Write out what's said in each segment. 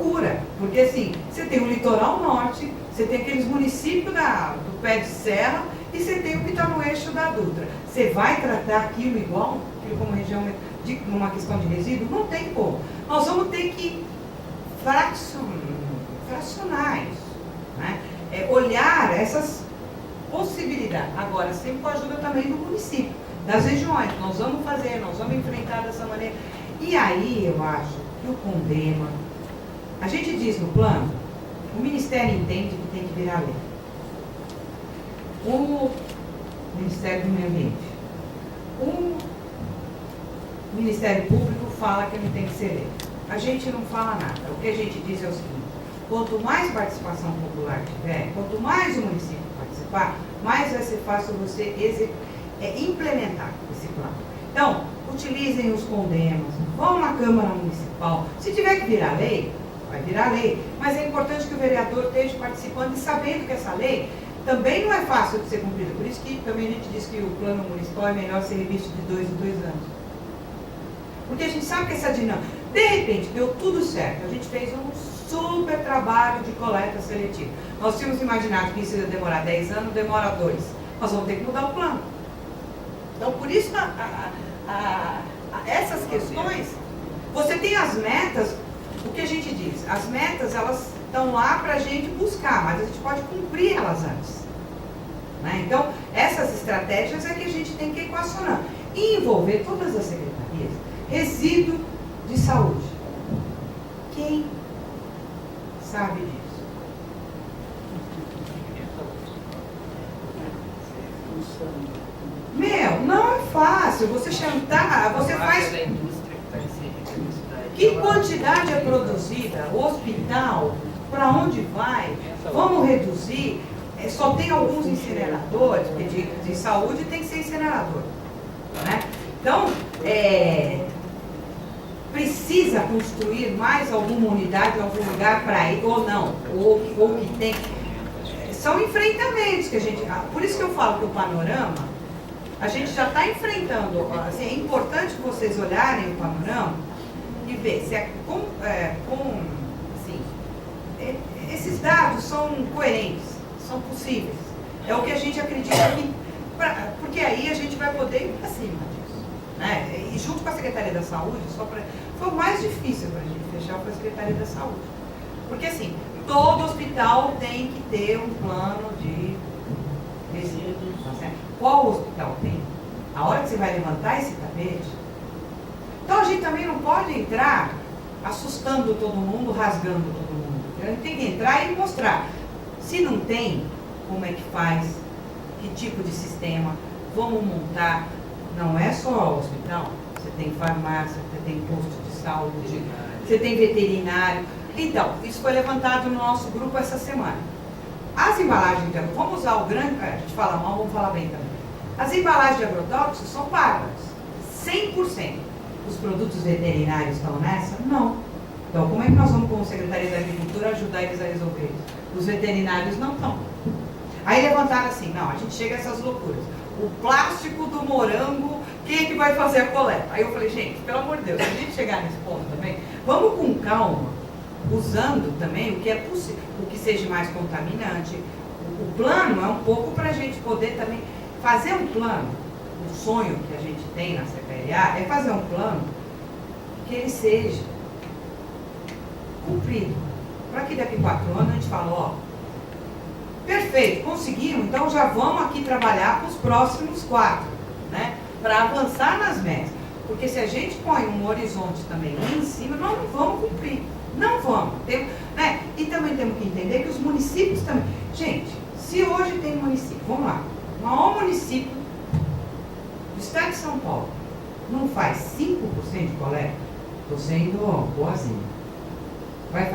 loucura, porque assim, você tem o litoral norte, você tem aqueles municípios do pé de serra e você tem o que está no eixo da Dutra. Você vai tratar aquilo igual, aquilo como região, numa questão de resíduo? Não tem como. Nós vamos ter que fracionar isso, né? Olhar essas possibilidades. Agora, sempre com a ajuda também do município, das regiões. Nós vamos fazer, nós vamos enfrentar dessa maneira. E aí eu acho que o CONDEMA, a gente diz no plano, o Ministério entende que tem que virar lei. O Ministério do Meio Ambiente, o Ministério Público fala que não tem que ser lei. A gente não fala nada. O que a gente diz é o seguinte: quanto mais participação popular tiver, quanto mais o município participar, mais vai ser fácil você implementar esse plano. Então, utilizem os CONDEMAs, vão na Câmara Municipal. Se tiver que virar lei, vai virar lei. Mas é importante que o vereador esteja participando e sabendo que essa lei também não é fácil de ser cumprida. Por isso que também a gente diz que o plano municipal é melhor ser revisto de 2 em 2 anos. Porque a gente sabe que essa dinâmica, de repente, deu tudo certo. A gente fez um super trabalho de coleta seletiva. Nós tínhamos imaginado que isso ia demorar 10 anos, demora 2. Nós vamos ter que mudar o plano. Então, por isso, essas questões, você tem as metas, o que a gente diz, as metas, elas estão lá para a gente buscar, mas a gente pode cumprir elas antes. Né? Então, essas estratégias é que a gente tem que equacionar. E envolver todas as secretarias. Resíduo de saúde. Quem sabe disso? Meu, não é fácil. Você chantar, você faz... Que quantidade é produzida? O hospital, para onde vai? Vamos reduzir? Só tem alguns incineradores, porque de saúde tem que ser incinerador. Né? Então, precisa construir mais alguma unidade em algum lugar para ir, ou não, ou que tem. São enfrentamentos que a gente... Por isso que eu falo que o panorama, a gente já está enfrentando. Assim, é importante que vocês olharem o panorama e ver se assim, esses dados são coerentes, são possíveis. É o que a gente acredita que... Porque aí a gente vai poder ir para cima disso. Né? E junto com a Secretaria da Saúde, foi o mais difícil para a gente fechar com a Secretaria da Saúde. Porque assim, todo hospital tem que ter um plano de resíduos. Qual hospital tem? A hora que você vai levantar esse tapete. Então a gente também não pode entrar assustando todo mundo, rasgando todo mundo. A gente tem que entrar e mostrar. Se não tem, como é que faz? Que tipo de sistema? Vamos montar. Não é só hospital. Você tem farmácia, você tem posto de saúde, você tem veterinário. Então, isso foi levantado no nosso grupo essa semana. As embalagens de agrotóxicos, vamos usar o grande, a gente fala mal, vamos falar bem também. As embalagens de agrotóxicos são pagas, 100%. Os produtos veterinários estão nessa? Não. Então, como é que nós vamos, como Secretaria da Agricultura, ajudar eles a resolver isso? Os veterinários não estão. Aí levantaram assim, não, a gente chega a essas loucuras. O plástico do morango, quem é que vai fazer a coleta? Aí eu falei, gente, pelo amor de Deus, se a gente chegar nesse ponto também, vamos com calma, usando também o que é possível, o que seja mais contaminante. O plano é um pouco para a gente poder também fazer um plano. O sonho que a gente tem na CPLA é fazer um plano que ele seja cumprido. Para que daqui a 4 anos a gente fala, ó, perfeito, conseguimos, então já vamos aqui trabalhar com os próximos 4, né? Para avançar nas metas. Porque se a gente põe um horizonte também lá em cima, nós não vamos cumprir. Não vamos. Né? E também temos que entender que os municípios também... Gente, se hoje tem município, vamos lá, o maior município do estado de São Paulo não faz 5% de coleta, estou sendo boazinha. Vai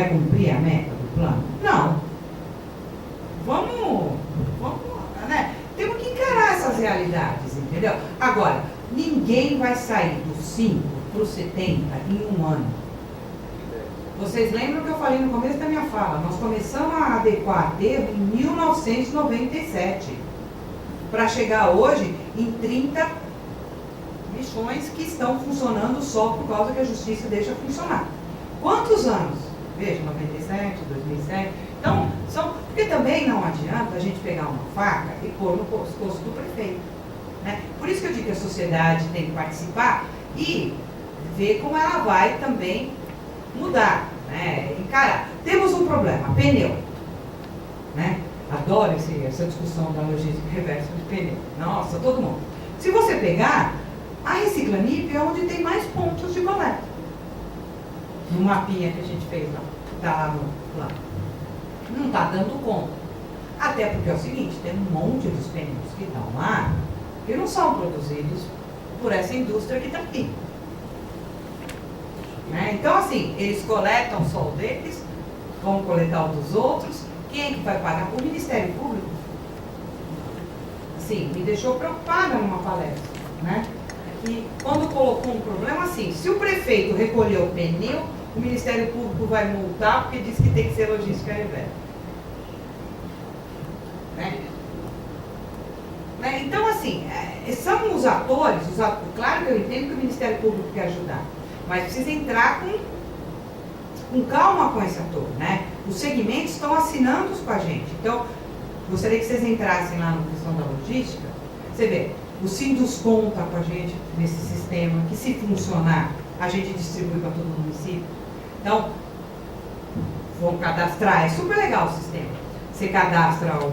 cumprir a meta do plano? Não. Vamos, né? Temos que encarar essas realidades, entendeu? Agora, ninguém vai sair dos 5 para os 70 em um ano. Vocês lembram que eu falei no começo da minha fala? Nós começamos a adequar aterro em 1997, para chegar hoje em 30 missões que estão funcionando só por causa que a justiça deixa funcionar. Quantos anos? Veja, 97, 2007. Então, porque também não adianta a gente pegar uma faca e pôr no pescoço do prefeito. Né? Por isso que eu digo que a sociedade tem que participar e ver como ela vai também mudar. Né? Encarar. Temos um problema, pneu. Né? Adoro essa discussão da logística reversa de pneu. Nossa, todo mundo. Se você pegar, a Reciclanip é onde tem mais pontos de coleta. No mapinha que a gente fez lá. Está lá. Não está dando conta. Até porque é o seguinte, tem um monte dos pneus que estão lá que não são produzidos por essa indústria que está aqui. Né? Então, assim, eles coletam só o deles, vão coletar o dos outros. Quem é que vai pagar? O Ministério Público. Assim, me deixou preocupada numa palestra. Né? Que quando colocou um problema assim, se o prefeito recolher o pneu, o Ministério Público vai multar porque diz que tem que ser logística reversa. Né? Então, assim, são os atores, claro que eu entendo que o Ministério Público quer ajudar, mas precisa entrar com calma com esse ator, né? Os segmentos estão assinando com a gente. Então, gostaria que vocês entrassem lá na questão da logística. Você vê, o Sindus conta com a gente nesse sistema, que se funcionar, a gente distribui para todo o município. Então, vão cadastrar, é super legal o sistema. Você cadastra o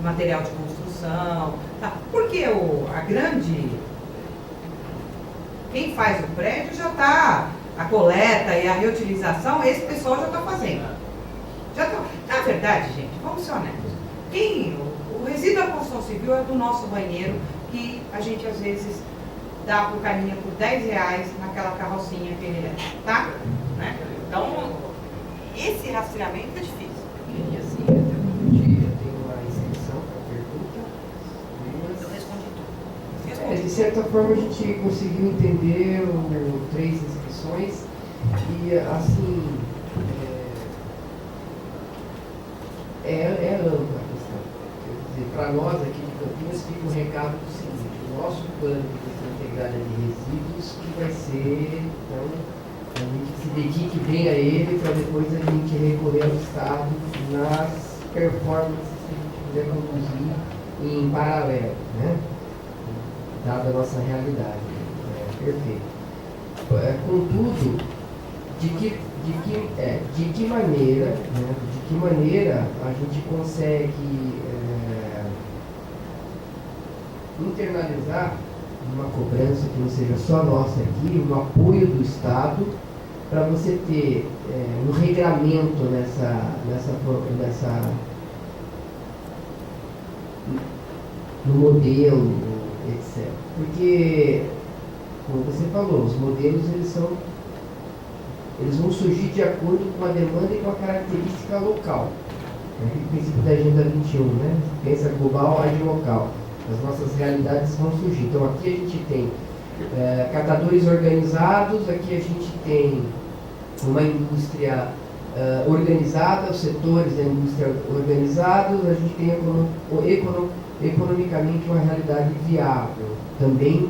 material de construção, tá? Porque quem faz o prédio já está, a coleta e a reutilização, esse pessoal já está fazendo. Na verdade, gente, vamos ser honestos. O resíduo da construção civil é do nosso banheiro, que a gente às vezes dá pro carinha por R$10 naquela carrocinha que ele leva, tá? Né? Então, esse rastreamento é difícil. E assim, até um dia eu tenho uma inscrição para pergunta. Eu respondi tudo. De certa forma a gente conseguiu entender 3 inscrições e assim é ampla a questão. Quer dizer, para nós aqui de Campinas fica o recado do seguinte: o nosso plano de gestão integrada de resíduos que vai ser, então, a gente se dedique bem a ele para depois a gente recorrer ao Estado nas performances que a gente puder conduzir em paralelo, né? Dada a nossa realidade. Perfeito. Contudo, de que maneira a gente consegue internalizar uma cobrança que não seja só nossa aqui, um apoio do Estado para você ter um regramento no modelo, etc. Porque, como você falou, os modelos eles vão surgir de acordo com a demanda e com a característica local. É o princípio da Agenda 21, né? Pensa global, age local. As nossas realidades vão surgir. Então aqui a gente tem catadores organizados, aqui a gente tem uma indústria organizada, os setores da indústria organizados, a gente tem economicamente uma realidade viável, também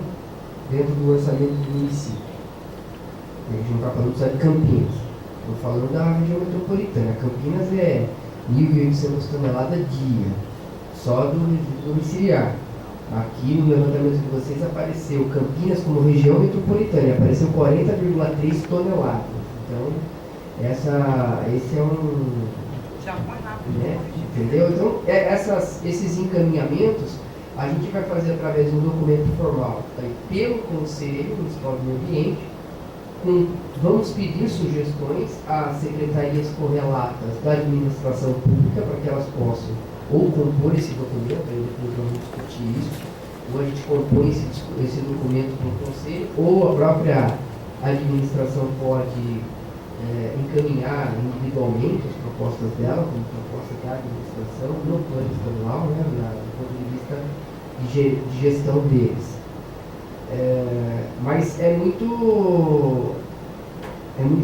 dentro do orçamento do município. A gente não está falando só de Campinas, estamos falando da região metropolitana. Campinas é 1.800 toneladas dia, só do domiciliar. Aqui no levantamento de vocês apareceu Campinas como região metropolitana, apareceu 40,3 toneladas. Então, esse é um... Já foi rápido. Né? Entendeu? Então, esses encaminhamentos a gente vai fazer através de um documento formal pelo Conselho Municipal do Meio Ambiente. Vamos pedir sugestões às secretarias correlatas da administração pública para que elas possam ou compor esse documento, aí depois vamos discutir isso, ou a gente compõe esse documento para o Conselho, ou a própria administração pode encaminhar individualmente as propostas dela, como proposta da administração, no plano estadual, né, do ponto de vista de gestão deles. Mas é muito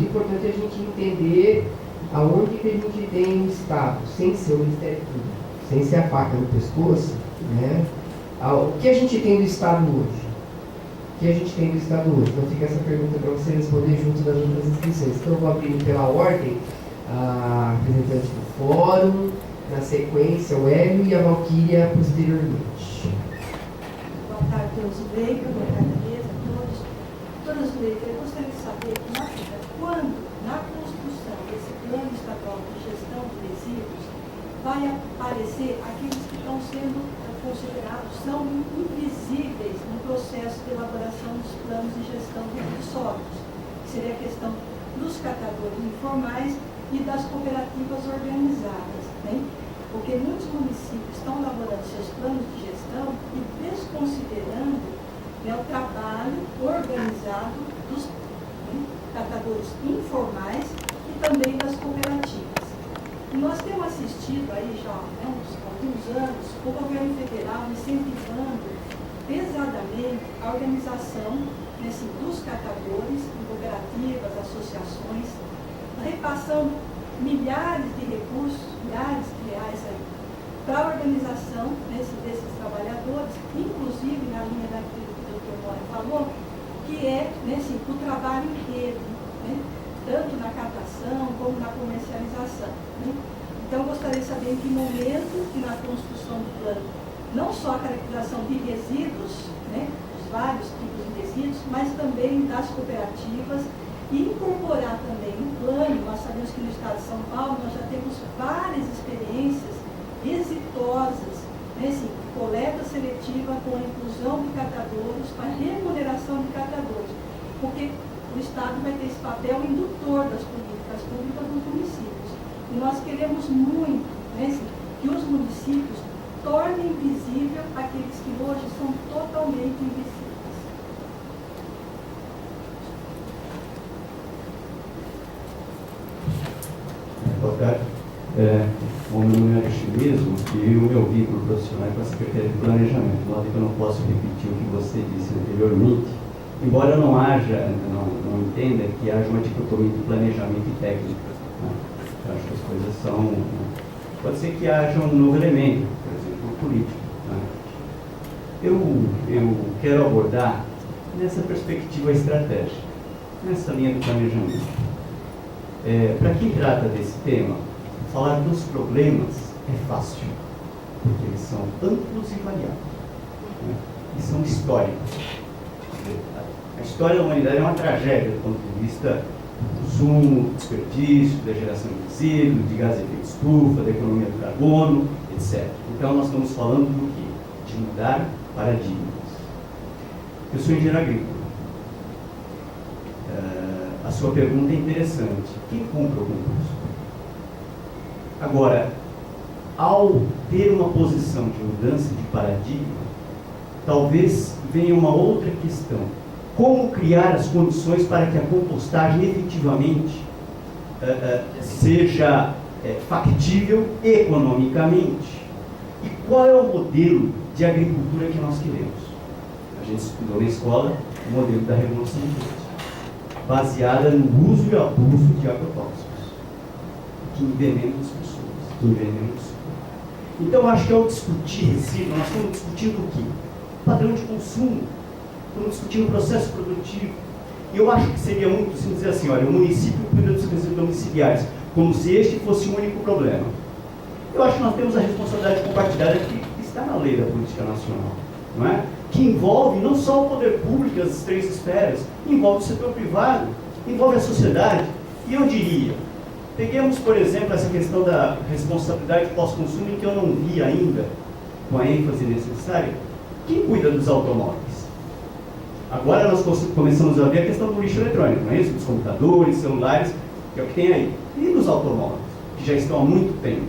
importante a gente entender aonde que a gente tem o Estado, sem ser o Ministério Público, sem ser a faca no pescoço, né? O que a gente tem do Estado hoje? que a gente tem no Estado hoje. Então fica essa pergunta para você responder junto das outras inscrições. Então eu vou abrir pela ordem a representante do fórum, na sequência o Hélio e a Valquíria posteriormente. Boa tarde, Zuleika, boa tarde, Tereza, a todos. Doutora Zuleika, eu gostaria de saber quando, na construção desse plano estadual de gestão de resíduos, vai aparecer aqueles que estão sendo considerados, são invisíveis no processo de elaboração dos planos de gestão de resíduos sólidos, que seria a questão dos catadores informais e das cooperativas organizadas, né? Porque muitos municípios estão elaborando seus planos de gestão e desconsiderando, né, o trabalho organizado dos catadores informais e também das cooperativas. E nós temos assistido aí já, né, alguns anos o governo federal incentivando pesadamente a organização, né, assim, dos catadores, cooperativas, associações, repassando milhares de recursos, milhares de reais aí, para a organização, né, desses trabalhadores, inclusive na linha daquilo que o Dr. Moura falou, que é, né, assim, o trabalho em rede, né, tanto na captação como na comercialização, né. Então, eu gostaria de saber em que momento que na construção do plano, não só a caracterização de resíduos, né, os vários tipos de resíduos, mas também das cooperativas, e incorporar também no plano. Nós sabemos que no estado de São Paulo nós já temos várias experiências exitosas, né, assim, coleta seletiva com a inclusão de catadores, com a remuneração de catadores, porque o Estado vai ter esse papel indutor das políticas públicas dos municípios. E nós queremos muito, né, assim, que os municípios tornem visível aqueles que hoje são totalmente invisíveis. Boa tarde. O meu nome é mesmo e o meu vínculo profissional é com a Secretaria de Planejamento, de modo que eu não posso repetir o que você disse anteriormente, embora não entenda que haja uma dicotomia de planejamento e técnica. Né? Eu acho que as coisas são... Pode ser que haja um novo elemento, por exemplo, o político. Né? Eu quero abordar nessa perspectiva estratégica, nessa linha do planejamento. Para quem trata desse tema, falar dos problemas é fácil, porque eles são amplos e variados, né? E são históricos. A história da humanidade é uma tragédia do ponto de vista do consumo, desperdício, da geração de resíduos, de gás de efeito estufa, da economia do carbono, etc. Então nós estamos falando do quê? De mudar paradigmas. Eu sou engenheiro agrícola. A sua pergunta é interessante. Quem cumpre o concurso? Agora, ao ter uma posição de mudança de paradigma, talvez venha uma outra questão. Como criar as condições para que a compostagem efetivamente seja factível economicamente? E qual é o modelo de agricultura que nós queremos? A gente estudou na escola o modelo da Revolução Verde, baseada no uso e abuso de agrotóxicos, que envenenam as pessoas, que envenenam o solo. Então, acho que ao discutir resíduo, nós estamos discutindo o quê? Padrão de consumo, estamos discutindo o processo produtivo. E eu acho que seria muito simples dizer assim, olha, o município cuida dos resíduos domiciliares, como se este fosse o único problema. Eu acho que nós temos a responsabilidade compartilhada que está na lei da política nacional, não é? Que envolve não só o poder público, as três esferas, envolve o setor privado, envolve a sociedade. E eu diria, peguemos, por exemplo, essa questão da responsabilidade pós-consumo, em que eu não vi ainda, com a ênfase necessária, quem cuida dos automóveis? Agora nós começamos a ver a questão do lixo eletrônico, não é isso? Dos computadores, celulares, que é o que tem aí. E dos automóveis, que já estão há muito tempo.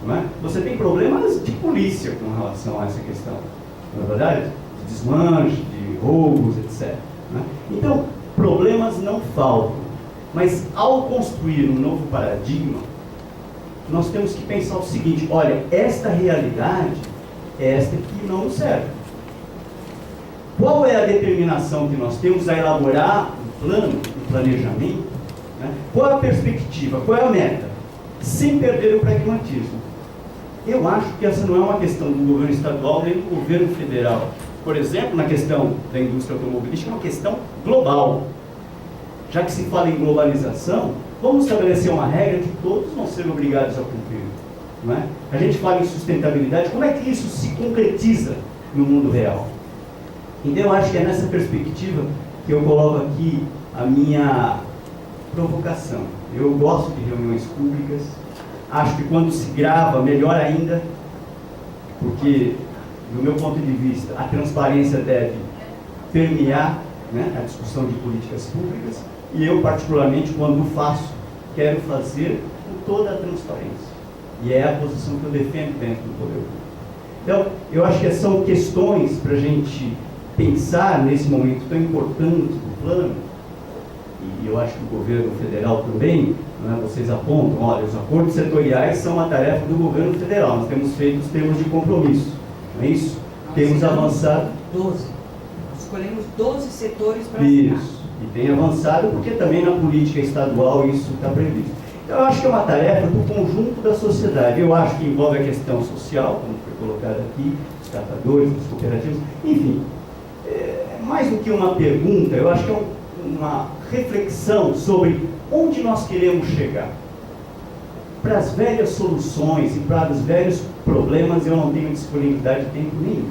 Não é? Você tem problemas de polícia com relação a essa questão, não é verdade? De desmanche, de roubos, etc. Né? Então, problemas não faltam, mas ao construir um novo paradigma, nós temos que pensar o seguinte, olha, esta realidade é esta que não nos serve. Qual é a determinação que nós temos a elaborar um plano, um planejamento? Né? Qual é a perspectiva? Qual é a meta? Sem perder o pragmatismo. Eu acho que essa não é uma questão do governo estadual nem do governo federal. por exemplo, na questão da indústria automobilística, é uma questão global. Já que se fala em globalização, vamos estabelecer uma regra que todos vão ser obrigados a cumprir. Não é? A gente fala em sustentabilidade, como é que isso se concretiza no mundo real? Então eu acho que é nessa perspectiva que eu coloco aqui a minha provocação. Eu gosto de reuniões públicas, acho que quando se grava, melhor ainda, porque, do meu ponto de vista, a transparência deve permear, né, a discussão de políticas públicas, e eu, particularmente, quando faço, quero fazer com toda a transparência. E é a posição que eu defendo dentro do poder público. Então, eu acho que são questões para a gente pensar nesse momento tão importante do plano, e eu acho que o governo federal também, né, vocês apontam, olha, os acordos setoriais são uma tarefa do governo federal, nós temos feito os termos de compromisso, não é isso? Temos avançado... 12. Nós escolhemos 12 setores para assinar. Isso, e tem avançado porque também na política estadual isso está previsto. Então, eu acho que é uma tarefa do conjunto da sociedade. Eu acho que envolve a questão social, como foi colocado aqui, os catadores, os cooperativos, enfim. Mais do que uma pergunta, eu acho que é uma reflexão sobre onde nós queremos chegar. Para as velhas soluções e para os velhos problemas eu não tenho disponibilidade de tempo nenhum.